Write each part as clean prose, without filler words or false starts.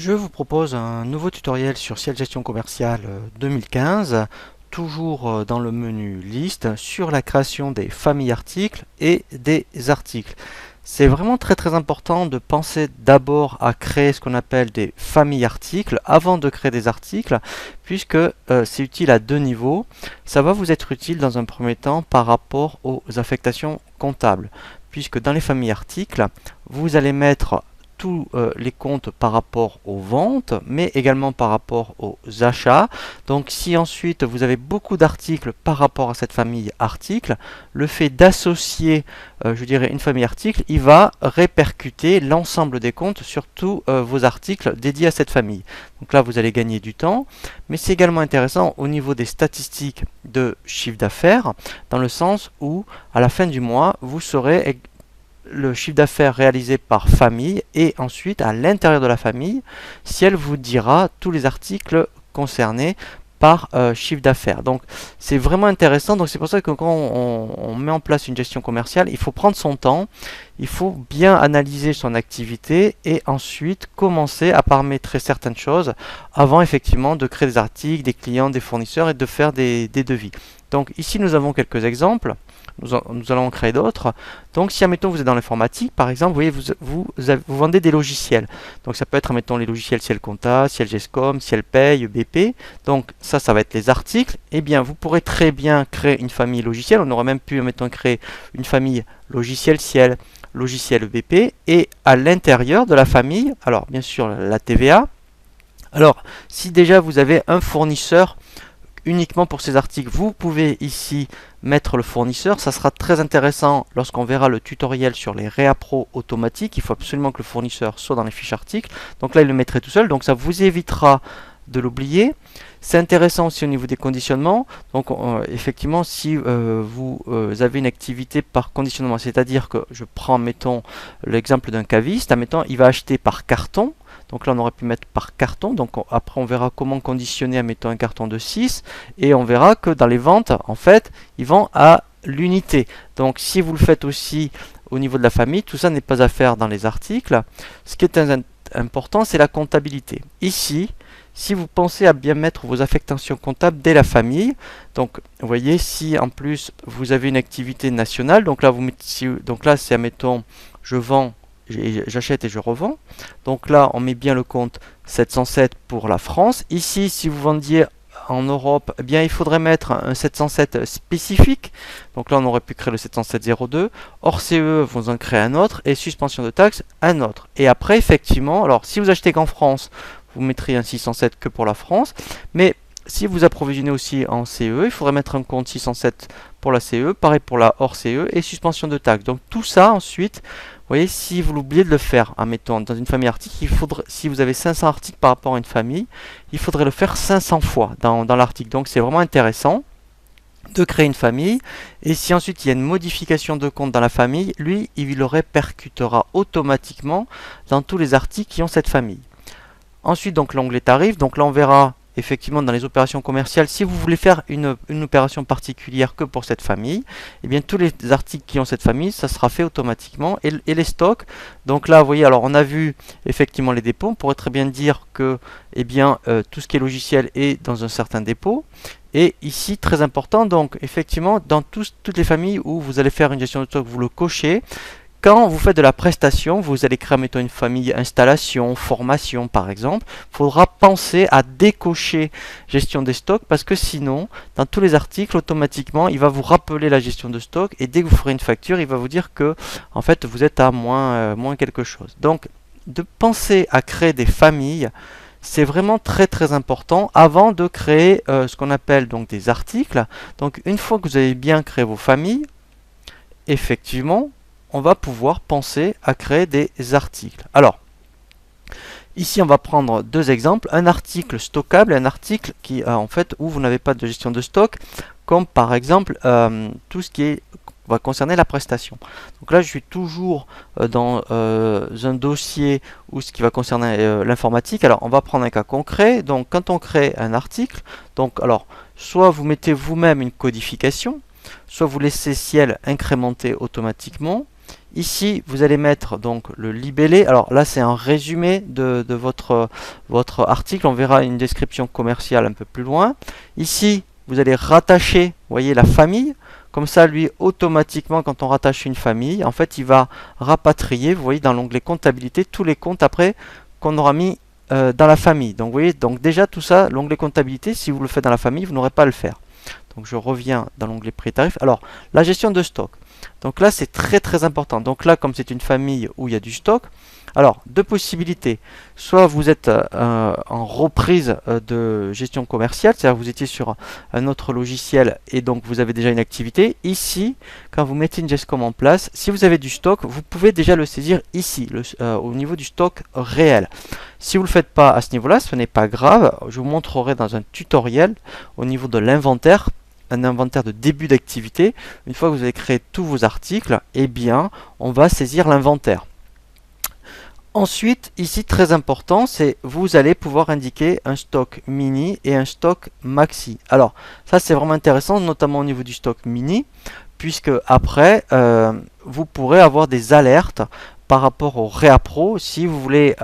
Je vous propose un nouveau tutoriel sur Ciel Gestion Commerciale 2015, toujours dans le menu Liste, sur la création des familles articles et des articles. C'est vraiment très important de penser d'abord à créer ce qu'on appelle des familles articles avant de créer des articles, puisque c'est utile à deux niveaux. Ça va vous être utile dans un premier temps par rapport aux affectations comptables, puisque dans les familles articles, vous allez mettre tous les comptes par rapport aux ventes, mais également par rapport aux achats. Donc si ensuite vous avez beaucoup d'articles par rapport à cette famille articles, le fait d'associer, je dirais, une famille articles, il va répercuter l'ensemble des comptes sur tous vos articles dédiés à cette famille. Donc là, vous allez gagner du temps, mais c'est également intéressant au niveau des statistiques de chiffre d'affaires, dans le sens où, à la fin du mois, vous saurez le chiffre d'affaires réalisé par famille et ensuite à l'intérieur de la famille si elle vous dira tous les articles concernés par chiffre d'affaires. Donc c'est vraiment intéressant. Donc c'est pour ça que quand on met en place une gestion commerciale, il faut prendre son temps, il faut bien analyser son activité et ensuite commencer à paramétrer certaines choses avant effectivement de créer des articles, des clients, des fournisseurs et de faire des devis. Donc ici nous avons quelques exemples. Nous allons en créer d'autres. Donc si, admettons, vous êtes dans l'informatique, par exemple, vous voyez, vous vendez des logiciels. Donc ça peut être, admettons, les logiciels Ciel Compta, Ciel Gescom, Ciel Paye, BP. Donc ça va être les articles. Eh bien, vous pourrez très bien créer une famille logicielle. On aurait même pu, admettons, créer une famille logiciel Ciel, logiciel BP. Et à l'intérieur de la famille, alors bien sûr, la TVA. Alors, si déjà vous avez un fournisseur uniquement pour ces articles, vous pouvez ici mettre le fournisseur. Ça sera très intéressant lorsqu'on verra le tutoriel sur les réappros automatiques. Il faut absolument que le fournisseur soit dans les fiches articles. Donc là, il le mettrait tout seul. Donc ça vous évitera de l'oublier. C'est intéressant aussi au niveau des conditionnements. Donc effectivement, si vous avez une activité par conditionnement, c'est-à-dire que je prends, mettons, l'exemple d'un caviste, admettons, il va acheter par carton. Donc là, on aurait pu mettre par carton. Donc après, on verra comment conditionner, admettons, un carton de 6. Et on verra que dans les ventes, en fait, ils vont à l'unité. Donc si vous le faites aussi au niveau de la famille, tout ça n'est pas à faire dans les articles. Ce qui est important, c'est la comptabilité. Ici, si vous pensez à bien mettre vos affectations comptables dès la famille, donc vous voyez, si en plus vous avez une activité nationale, donc là, c'est, admettons, je vends, j'achète et je revends. Donc là, on met bien le compte 707 pour la France. Ici, si vous vendiez en Europe, eh bien, il faudrait mettre un 707 spécifique. Donc là, on aurait pu créer le 707-02. Hors CE, vous en créez un autre. Et suspension de taxes, un autre. Et après, effectivement, alors si vous achetez qu'en France, vous mettrez un 607 que pour la France. Mais si vous approvisionnez aussi en CE, il faudrait mettre un compte 607 pour la CE, pareil pour la hors CE et suspension de taxes. Donc tout ça ensuite, vous voyez, si vous l'oubliez de le faire, admettons, dans une famille article, si vous avez 500 articles par rapport à une famille, il faudrait le faire 500 fois dans l'article. Donc c'est vraiment intéressant de créer une famille. Et si ensuite il y a une modification de compte dans la famille, lui, il le répercutera automatiquement dans tous les articles qui ont cette famille. Ensuite, donc l'onglet tarifs. Donc là, on verra effectivement dans les opérations commerciales, si vous voulez faire une opération particulière que pour cette famille, eh bien tous les articles qui ont cette famille, ça sera fait automatiquement. Et les stocks, donc là, vous voyez, alors on a vu effectivement les dépôts. On pourrait très bien dire que eh bien, tout ce qui est logiciel est dans un certain dépôt. Et ici, très important, donc effectivement, dans toutes les familles où vous allez faire une gestion de stock, vous le cochez. Quand vous faites de la prestation, vous allez créer, mettons, une famille installation, formation par exemple, il faudra penser à décocher gestion des stocks parce que sinon, dans tous les articles, automatiquement, il va vous rappeler la gestion de stock et dès que vous ferez une facture, il va vous dire que en fait, vous êtes à moins quelque chose. Donc, de penser à créer des familles, c'est vraiment très important avant de créer ce qu'on appelle donc des articles. Donc, une fois que vous avez bien créé vos familles, effectivement, on va pouvoir penser à créer des articles. Alors, ici on va prendre deux exemples, un article stockable et un article qui en fait où vous n'avez pas de gestion de stock, comme par exemple tout ce qui va concerner la prestation. Donc là je suis toujours dans un dossier où ce qui va concerner l'informatique. Alors on va prendre un cas concret. Donc quand on crée un article, donc alors soit vous mettez vous-même une codification, soit vous laissez Ciel incrémenter automatiquement. Ici, vous allez mettre donc le libellé. Alors là, c'est un résumé de votre article. On verra une description commerciale un peu plus loin. Ici, vous allez rattacher, vous voyez, la famille. Comme ça, lui, automatiquement, quand on rattache une famille, en fait, il va rapatrier, vous voyez, dans l'onglet comptabilité, tous les comptes après qu'on aura mis dans la famille. Donc, vous voyez, donc déjà tout ça, l'onglet comptabilité, si vous le faites dans la famille, vous n'aurez pas à le faire. Donc, je reviens dans l'onglet prix et tarifs. Alors, la gestion de stock. Donc là, c'est très très important. Donc là, comme c'est une famille où il y a du stock, alors deux possibilités. Soit vous êtes en reprise de gestion commerciale, c'est-à-dire vous étiez sur un autre logiciel et donc vous avez déjà une activité. Ici, quand vous mettez une GESCOM en place, si vous avez du stock, vous pouvez déjà le saisir ici, au niveau du stock réel. Si vous ne le faites pas à ce niveau-là, ce n'est pas grave. Je vous montrerai dans un tutoriel au niveau de l'inventaire, un inventaire de début d'activité. Une fois que vous avez créé tous vos articles, eh bien, on va saisir l'inventaire. Ensuite, ici, très important, c'est vous allez pouvoir indiquer un stock mini et un stock maxi. Alors, ça, c'est vraiment intéressant, notamment au niveau du stock mini, puisque après, vous pourrez avoir des alertes par rapport au Réapro. Si vous voulez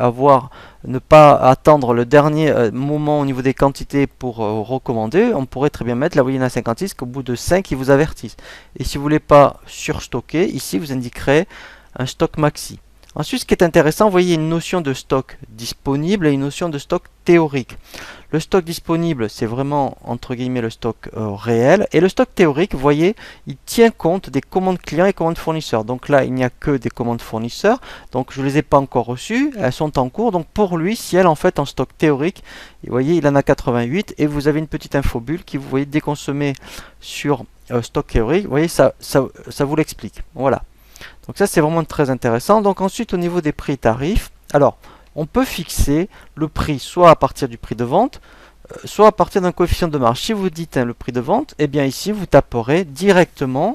ne pas attendre le dernier moment au niveau des quantités pour recommander, on pourrait très bien mettre, là vous voyez, il y en a 56, qu'au bout de 5, ils vous avertissent. Et si vous ne voulez pas surstocker, ici vous indiquerez un stock maxi. Ensuite, ce qui est intéressant, vous voyez une notion de stock disponible et une notion de stock théorique. Le stock disponible, c'est vraiment, entre guillemets, le stock réel. Et le stock théorique, vous voyez, il tient compte des commandes clients et commandes fournisseurs. Donc là, il n'y a que des commandes fournisseurs. Donc je ne les ai pas encore reçues. Elles sont en cours. Donc pour lui, si elle en fait en stock théorique, vous voyez, il en a 88. Et vous avez une petite infobulle qui, vous voyez, déconsommée sur stock théorique. Vous voyez, ça vous l'explique. Voilà. Donc ça, c'est vraiment très intéressant. Donc ensuite, au niveau des prix et tarifs, alors, on peut fixer le prix soit à partir du prix de vente, soit à partir d'un coefficient de marge. Si vous dites le prix de vente, eh bien ici, vous taperez directement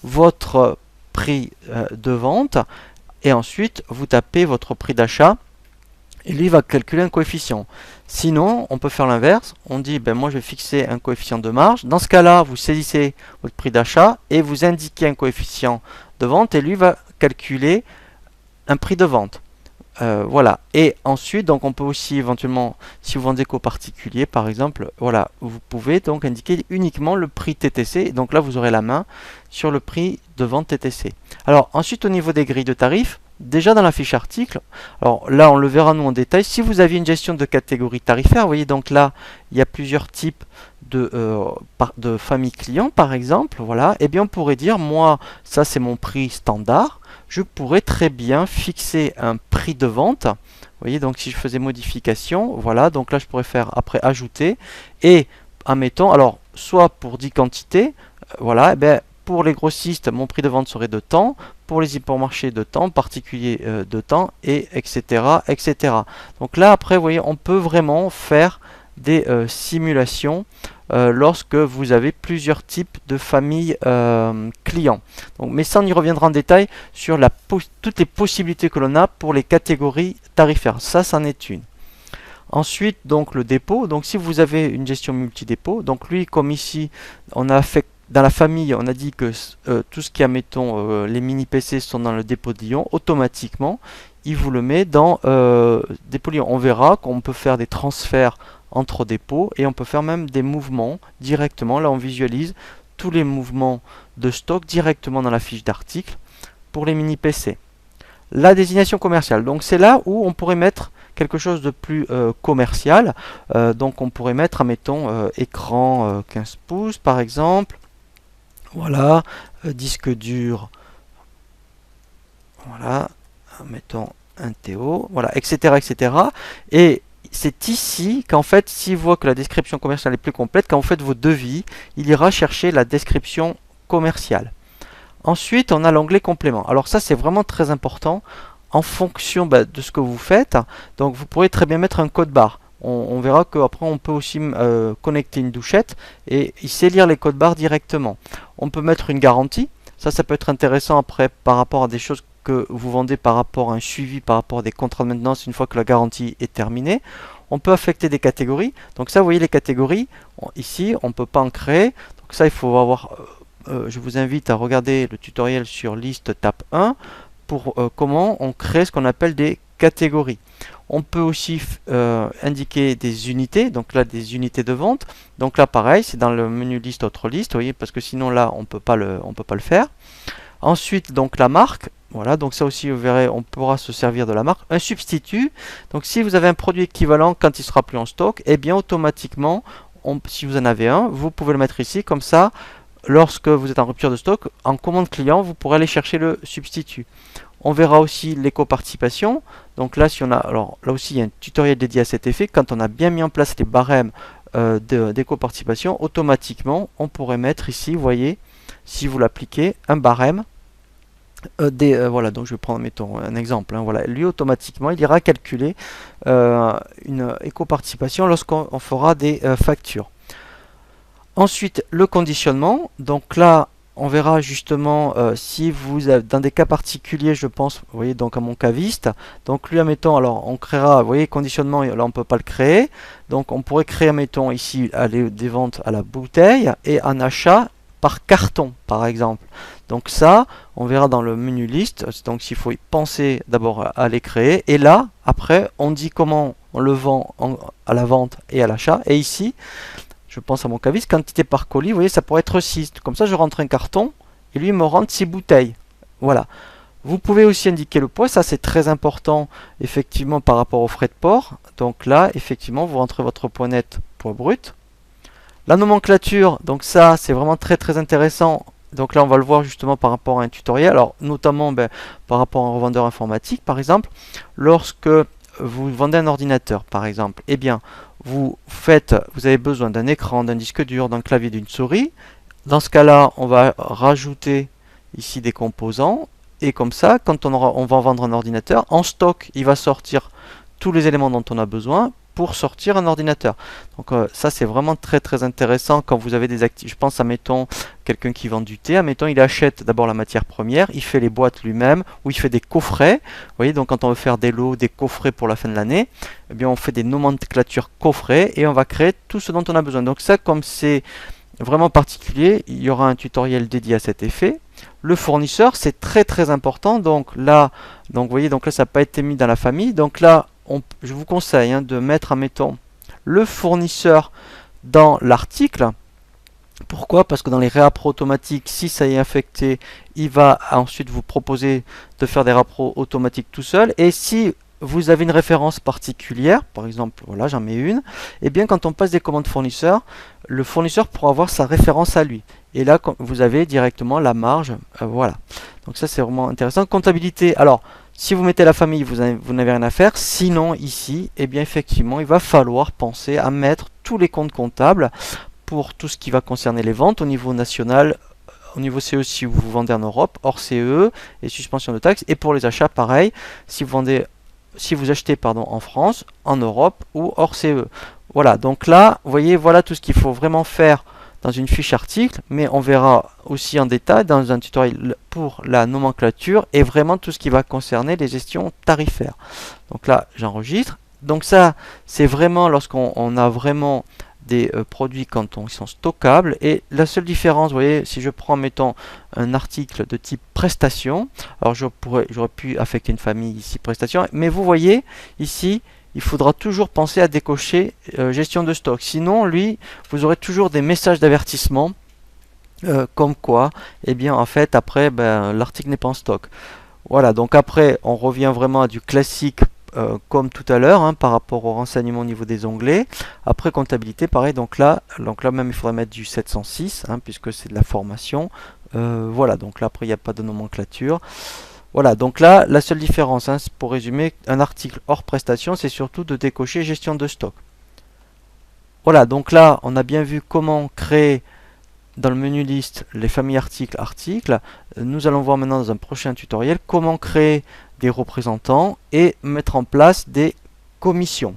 votre prix de vente et ensuite, vous tapez votre prix d'achat et lui va calculer un coefficient. Sinon, on peut faire l'inverse. On dit, ben moi je vais fixer un coefficient de marge. Dans ce cas-là, vous saisissez votre prix d'achat et vous indiquez un coefficient de vente et lui va calculer un prix de vente. Voilà. Et ensuite, donc on peut aussi éventuellement, si vous vendez qu'aux particuliers par exemple, voilà, vous pouvez donc indiquer uniquement le prix TTC. Donc là, vous aurez la main sur le prix de vente TTC. Alors ensuite, au niveau des grilles de tarifs, déjà dans la fiche article, alors là on le verra nous en détail, si vous aviez une gestion de catégorie tarifaire, vous voyez donc là il y a plusieurs types de familles clients par exemple, voilà, et bien on pourrait dire moi ça c'est mon prix standard, je pourrais très bien fixer un prix de vente, vous voyez, donc si je faisais modification, voilà, donc là je pourrais faire après ajouter, et admettons, alors soit pour 10 quantités, voilà, et bien pour les grossistes, mon prix de vente serait de temps, pour les hypermarchés de temps, particuliers de temps, et etc., etc. Donc là, après, vous voyez, on peut vraiment faire des simulations lorsque vous avez plusieurs types de familles clients. Donc, mais ça, on y reviendra en détail sur toutes les possibilités que l'on a pour les catégories tarifaires. Ça, c'en est une. Ensuite, donc le dépôt. Donc, si vous avez une gestion multi-dépôt, donc lui, comme ici, on a fait dans la famille, on a dit que tout ce qui est, mettons, les mini PC sont dans le dépôt de Lyon, automatiquement, il vous le met dans dépôt de Lyon. On verra qu'on peut faire des transferts entre dépôts et on peut faire même des mouvements directement. Là, on visualise tous les mouvements de stock directement dans la fiche d'article pour les mini PC. La désignation commerciale, donc c'est là où on pourrait mettre quelque chose de plus commercial. Donc on pourrait mettre, admettons, écran 15 pouces par exemple. Voilà, disque dur, voilà, mettons un TO, voilà, etc., etc. Et c'est ici qu'en fait, s'il voit que la description commerciale est plus complète, quand vous faites vos devis, il ira chercher la description commerciale. Ensuite, on a l'onglet complément. Alors ça, c'est vraiment très important en fonction de ce que vous faites. Donc vous pourrez très bien mettre un code barre. On verra qu'après on peut aussi connecter une douchette et il sait lire les codes barres directement. On peut mettre une garantie, ça peut être intéressant après par rapport à des choses que vous vendez, par rapport à un suivi, par rapport à des contrats de maintenance une fois que la garantie est terminée. On peut affecter des catégories, donc ça vous voyez les catégories, ici on ne peut pas en créer, donc ça il faut avoir je vous invite à regarder le tutoriel sur liste tab 1 pour comment on crée ce qu'on appelle des catégories. On peut aussi indiquer des unités, donc là des unités de vente. Donc là pareil, c'est dans le menu liste autre liste, vous voyez, parce que sinon là on peut pas le faire. Ensuite donc la marque, voilà, donc ça aussi vous verrez, on pourra se servir de la marque. Un substitut, donc si vous avez un produit équivalent quand il sera plus en stock, et bien automatiquement, si vous en avez un, vous pouvez le mettre ici, comme ça, lorsque vous êtes en rupture de stock, en commande client, vous pourrez aller chercher le substitut. On verra aussi l'éco-participation. Donc là, si on a, alors là aussi, il y a un tutoriel dédié à cet effet. Quand on a bien mis en place les barèmes d'éco-participation, automatiquement, on pourrait mettre ici, vous voyez, si vous l'appliquez, un barème. Voilà, donc je vais prendre, mettons, un exemple. Hein, voilà, lui, automatiquement, il ira calculer une éco-participation lorsqu'on fera des factures. Ensuite, le conditionnement. Donc là, on verra justement si vous avez, dans des cas particuliers, je pense, vous voyez, donc à mon caviste, donc lui, admettons, alors on créera, vous voyez, conditionnement, là on ne peut pas le créer, donc on pourrait créer, admettons, ici, des ventes à la bouteille et un achat par carton, par exemple. Donc ça, on verra dans le menu liste, donc s'il faut y penser d'abord à les créer, et là, après, on dit comment on le vend à la vente et à l'achat, et ici, je pense à mon caviste, quantité par colis, vous voyez, ça pourrait être 6. Comme ça, je rentre un carton et lui, il me rentre 6 bouteilles. Voilà. Vous pouvez aussi indiquer le poids, ça c'est très important, effectivement, par rapport aux frais de port. Donc là, effectivement, vous rentrez votre poids net, poids brut. La nomenclature, donc ça, c'est vraiment très très intéressant. Donc là, on va le voir justement par rapport à un tutoriel. Alors, notamment par rapport à un revendeur informatique, par exemple. Lorsque vous vendez un ordinateur, par exemple, eh bien, vous avez besoin d'un écran, d'un disque dur, d'un clavier, d'une souris. Dans ce cas-là, on va rajouter ici des composants. Et comme ça, quand on va vendre un ordinateur, en stock, il va sortir tous les éléments dont on a besoin pour sortir un ordinateur. Donc ça, c'est vraiment très très intéressant quand vous avez des actifs. Je pense à, mettons, quelqu'un qui vend du thé. Mettons, il achète d'abord la matière première, il fait les boîtes lui-même, ou il fait des coffrets. Vous voyez, donc quand on veut faire des lots, des coffrets pour la fin de l'année, eh bien on fait des nomenclatures coffrets et on va créer tout ce dont on a besoin. Donc ça, comme c'est vraiment particulier, il y aura un tutoriel dédié à cet effet. Le fournisseur, c'est très très important. Donc là, vous voyez, donc là, ça n'a pas été mis dans la famille. Donc là, je vous conseille de mettre, admettons, le fournisseur dans l'article. Pourquoi? Parce que dans les réappros automatiques, si ça est affecté, il va ensuite vous proposer de faire des réappros automatiques tout seul. Et si vous avez une référence particulière, par exemple, voilà, j'en mets une, et bien quand on passe des commandes fournisseurs, le fournisseur pourra avoir sa référence à lui. Et là, vous avez directement la marge, voilà. Donc ça, c'est vraiment intéressant. Comptabilité, alors, si vous mettez la famille, vous n'avez rien à faire. Sinon, ici, eh bien, effectivement, il va falloir penser à mettre tous les comptes comptables pour tout ce qui va concerner les ventes au niveau national, au niveau CE si vous vendez en Europe, hors CE et suspension de taxes. Et pour les achats, pareil, si vous achetez en France, en Europe ou hors CE. Voilà, donc là, vous voyez, voilà tout ce qu'il faut vraiment faire dans une fiche article, mais on verra aussi en détail dans un tutoriel pour la nomenclature et vraiment tout ce qui va concerner les gestions tarifaires. Donc là, j'enregistre. Donc ça, c'est vraiment lorsqu'on a vraiment des produits quand ils sont stockables. Et la seule différence, vous voyez, si je prends, mettons, un article de type prestation, alors j'aurais pu affecter une famille ici, prestation, mais vous voyez, ici, il faudra toujours penser à décocher gestion de stock. Sinon, lui, vous aurez toujours des messages d'avertissement comme quoi, eh bien, en fait, après, l'article n'est pas en stock. Voilà, donc après, on revient vraiment à du classique comme tout à l'heure, par rapport au renseignement au niveau des onglets. Après, comptabilité, pareil, donc là même, il faudrait mettre du 706, puisque c'est de la formation. Voilà, donc là, après, il n'y a pas de nomenclature. Voilà, donc là, la seule différence, pour résumer, un article hors prestation, c'est surtout de décocher gestion de stock. Voilà, donc là, on a bien vu comment créer dans le menu liste les familles articles. Nous allons voir maintenant dans un prochain tutoriel comment créer des représentants et mettre en place des commissions.